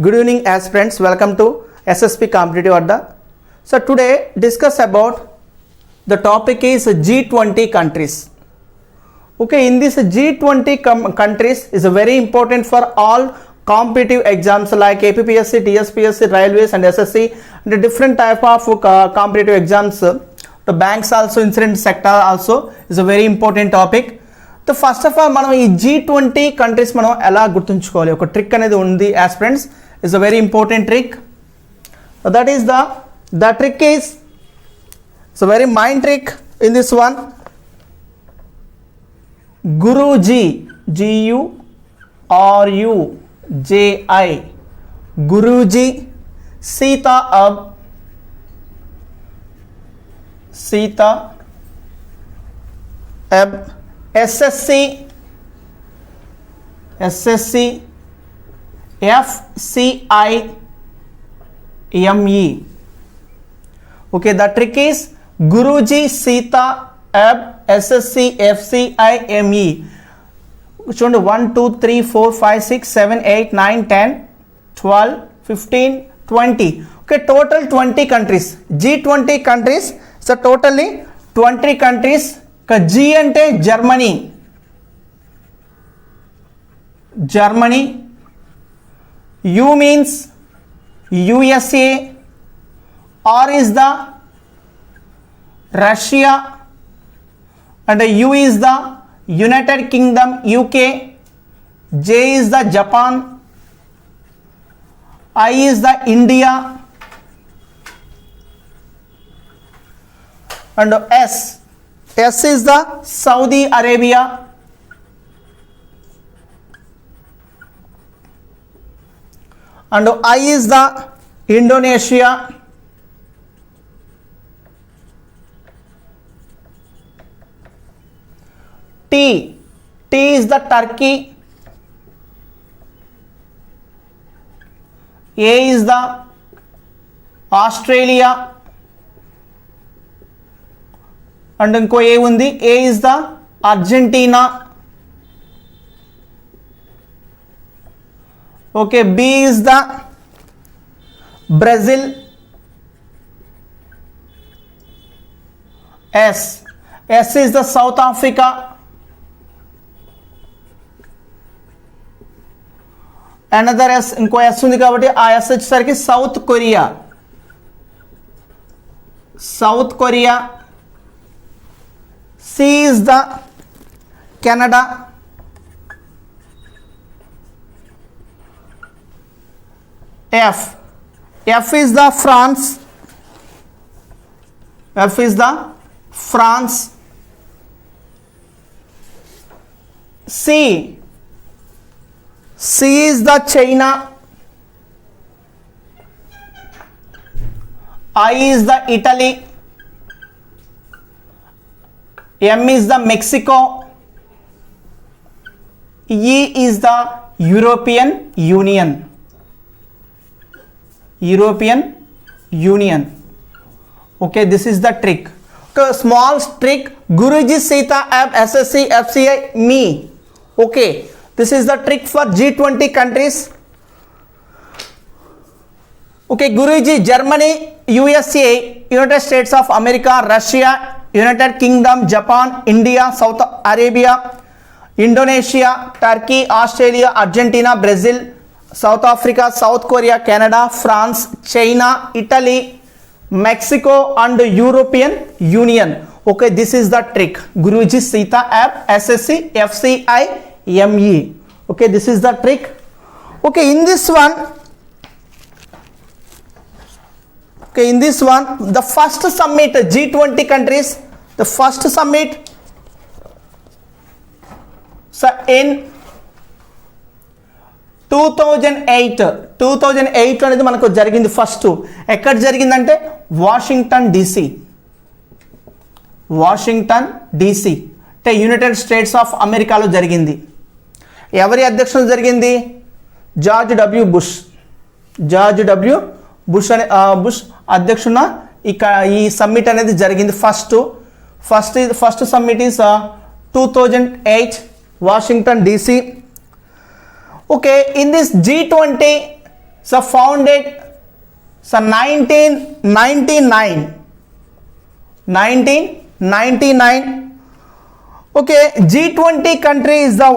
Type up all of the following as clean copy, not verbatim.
Good evening aspirants, welcome to SSP Competitive Adda. So today discuss about the topic is G20 countries. Okay, in this G20 countries is very important for all competitive exams like APPSC, TSPSC, Railways and SSC, the different type of competitive exams. The banks also, insurance sector also is a very important topic. So first of all మనం ఈ G20 countries మనం ఎలా గుర్తుంచుకోవాలి, ఒక trick అనేది ఉంది aspirants, is a very important trick. That is the trick is, it's a very mind trick in this one. Guruji, G-U-R-U-J-I, Guruji, Sita Ab, SSC, FCIME. Okay, the trick is Guruji, Sita, Ab, SSC, FCIME. చూడండి 1 2 3 4 5 6 7 8 9 10 12 15 20. Okay, total 20 countries. G20 countries, so totally 20 countries. G అంటే Germany, U means USA, R is the Russia and U is the United Kingdom UK, J is the Japan, I is the India and S is the Saudi Arabia and I is the Indonesia T is the Turkey, A is the Australia and ఇంకో ఏ ఉంది, A is the Argentina. Okay, B is the Brazil, S is the South Africa, another S, ఇంకో S ఉంది కాబట్టి ఆ S వచ్చేసరికి south Korea, C is the Canada, F is the France, C is the China, I is the Italy, M is the Mexico, E is the European Union. Okay, this is the trick. Okay, small trick. Guruji, Sita, Ab, SSC, FCI, me. Okay, this is the trick for G20 countries. Okay, Guruji, Germany, USA, United States of America, Russia, United Kingdom, Japan, India, Saudi Arabia, Indonesia, Turkey, Australia, Argentina, Brazil, South Africa, South Korea, Canada, France, China, Italy, Mexico and European Union. Okay, this is the trick. Guruji, Sita, Ab, SSC, FCIME. Okay, this is the trick. Okay, in this one, the first summit, G20 countries, the first summit, so in 2008 అనేది మనకు జరిగింది. First ఎక్కడ జరిగిందంటే Washington DC అంటే United states of అమెరికాలో జరిగింది. ఎవరి అధ్యక్షతన జరిగింది? జార్జ్ డబ్ల్యూ బుష్ అధ్యక్షున ఈ సమ్మిట్ అనేది జరిగింది. First summit is 2008 Washington DC. Okay, in this G20 So founded 1999. Okay, G20 country is the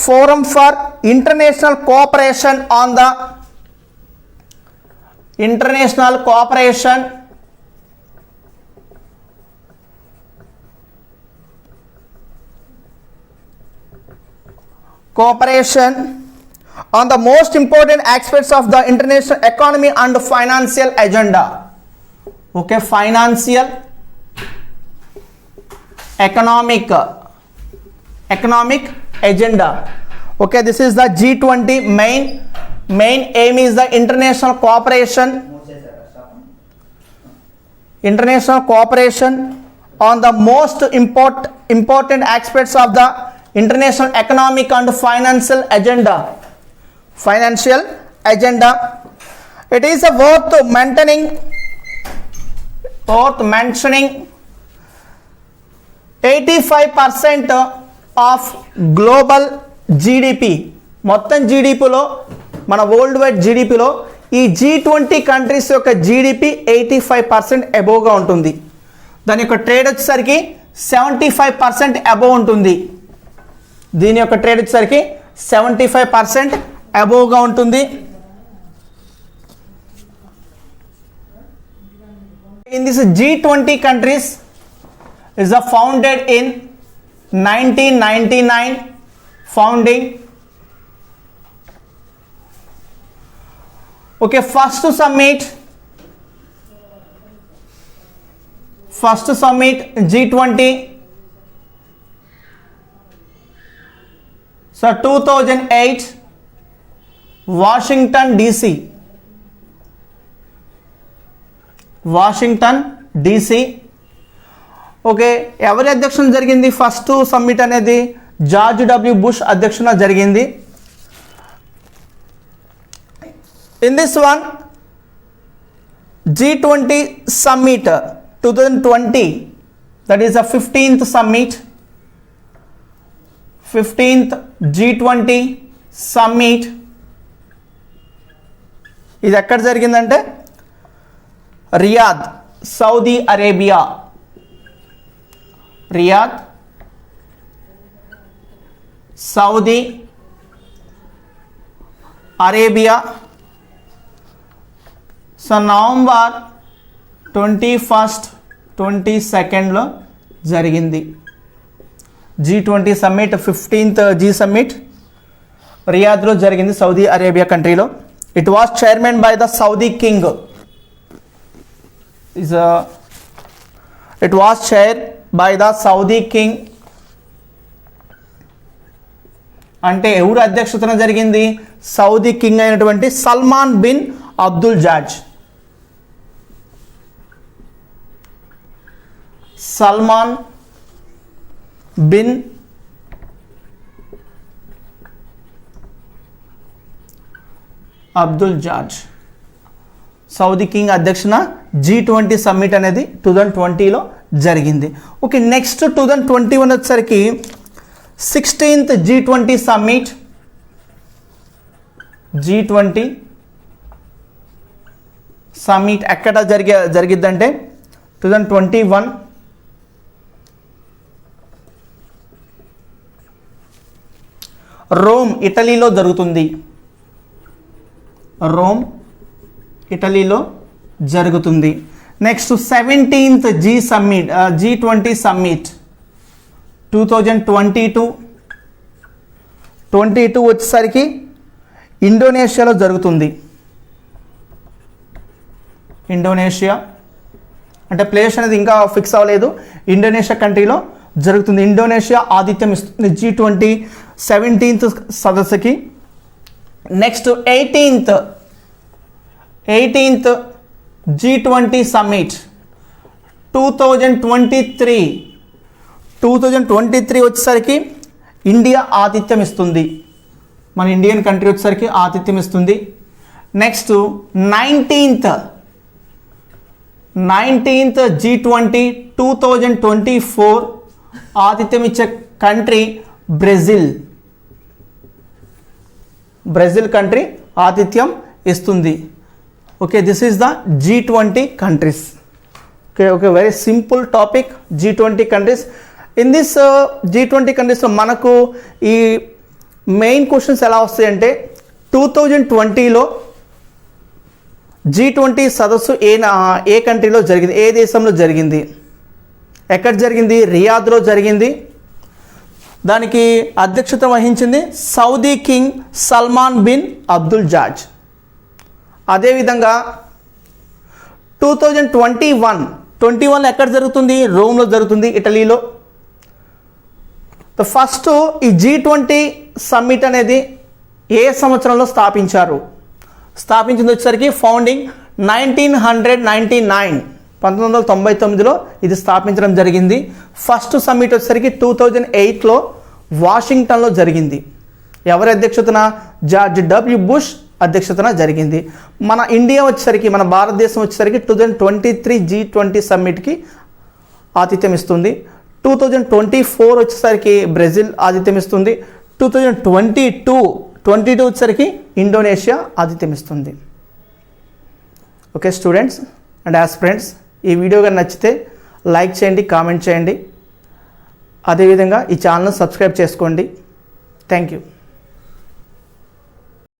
forum for international cooperation on the international cooperation on the most important aspects of the international economy and financial agenda. Okay, financial, economic agenda. Okay, this is the G20 main aim is the international cooperation on the most important aspects of the international economic and financial agenda. It is worth mentioning 85% of global GDP, మొత్తం జీడిపిలో మన world wide జీడిపిలో ఈ G20 countries యొక్క GDP 85% అబోవ్గా ఉంటుంది. దాని యొక్క trade వచ్చేసరికి 75% అబోవ్ ఉంటుంది. దీని యొక్క ట్రేడ్ వచ్చేసరికి 75% అబోవ్గా ఉంటుంది. In this G20 countries is founded in 1999 founding. Okay, first summit G20. So 2008 Washington DC. Okay, ఎవరి అధ్యక్షతన జరిగింది? ఫస్ట్ సమ్మిట్ అనేది జార్జ్ డబ్ల్యూ బుష్ అధ్యక్షతన జరిగింది. In this one G20 summit 2020, that is the 15th summit, 15th G20 summit. ఇది ఎక్కడ జరిగిందంటే Riyadh, Saudi Arabia. Riyadh, Saudi Arabia. So November 21st 22nd జరిగింది G20 summit. 15th G summit రియాద్లో జరిగింది, Saudi Arabia కంట్రీలో. It was chairman by the Saudi king. It was chaired by the Saudi king. అంటే ఎవరు అధ్యక్షతన జరిగింది? Saudi king అయినటువంటి Salman bin Abdul Aziz. Salman bin Abdul Aziz, Saudi king అధ్యక్షన G20 summit అనేది 2020లో జరిగింది. ఓకే, నెక్స్ట్ 2021 వచ్చేసరికి 16th G20 summit. G20 summit ఎక్కడ జరిగిద్దంటే 2021 రోమ్, ఇటలీలో జరుగుతుంది. రోమ్, ఇటలీలో జరుగుతుంది. నెక్స్ట్ 17th G20 సమ్మిట్ 2022 వచ్చేసరికి ఇండోనేషియాలో జరుగుతుంది. ఇండోనేషియా అంటే ప్లేస్ అనేది ఇంకా ఫిక్స్ అవ్వలేదు. ఇండోనేషియా కంట్రీలో జరుగుతుంది. ఇండోనేషియా ఆతిథ్యం ఇస్తుంది G20 17th సదస్సుకి. Next 18th G20 summit 2023 వచ్చేసరికి ఇండియా ఆతిథ్యం ఇస్తుంది. మన ఇండియన్ కంట్రీ వచ్చేసరికి ఆతిథ్యం ఇస్తుంది. నెక్స్ట్ 19th G20 2024 ఆతిథ్యం ఇచ్చే కంట్రీ బ్రెజిల్ కంట్రీ ఆతిథ్యం ఇస్తుంది. Okay, this is the G20 countries. Okay, very simple topic, G20 countries. In this G20 కంట్రీస్లో మనకు ఈ మెయిన్ క్వశ్చన్స్ ఎలా వస్తాయంటే 2020లో G20 సదస్సు ఏ కంట్రీలో జరిగింది, ఏ దేశంలో జరిగింది, ఎక్కడ జరిగింది? రియాద్లో జరిగింది. దానికి అధ్యక్షత వహించింది Saudi King Salman bin Abdul Aziz. అదేవిధంగా 2021లో ఎక్కడ జరుగుతుంది? రోమ్లో జరుగుతుంది, ఇటలీలో. ఫస్ట్ ఈ G20 సమ్మిట్ అనేది ఏ సంవత్సరంలో స్థాపించారు? స్థాపించింది వచ్చేసరికి ఫౌండింగ్ 1999లో ఇది స్థాపించడం జరిగింది. ఫస్ట్ సమ్మిట్ వచ్చేసరికి 2008లో వాషింగ్టన్లో జరిగింది. ఎవరి అధ్యక్షతన? జార్జ్ డబ్ల్యూ బుష్ అధ్యక్షతన జరిగింది. మన ఇండియా వచ్చేసరికి, మన భారతదేశం వచ్చేసరికి 2023 G20 సమ్మిట్కి ఆతిథ్యం ఇస్తుంది. 2024 వచ్చేసరికి బ్రెజిల్ ఆతిథ్యం ఇస్తుంది. 2022 వచ్చేసరికి ఇండోనేషియా ఆతిథ్యం ఇస్తుంది. ఓకే స్టూడెంట్స్ అండ్ ఆస్పిరెంట్స్, ఈ వీడియో కానీ నచ్చితే లైక్ చేయండి, కామెంట్ చేయండి. అదేవిధంగా ఈ ఛానల్ను సబ్స్క్రైబ్ చేసుకోండి. Thank you.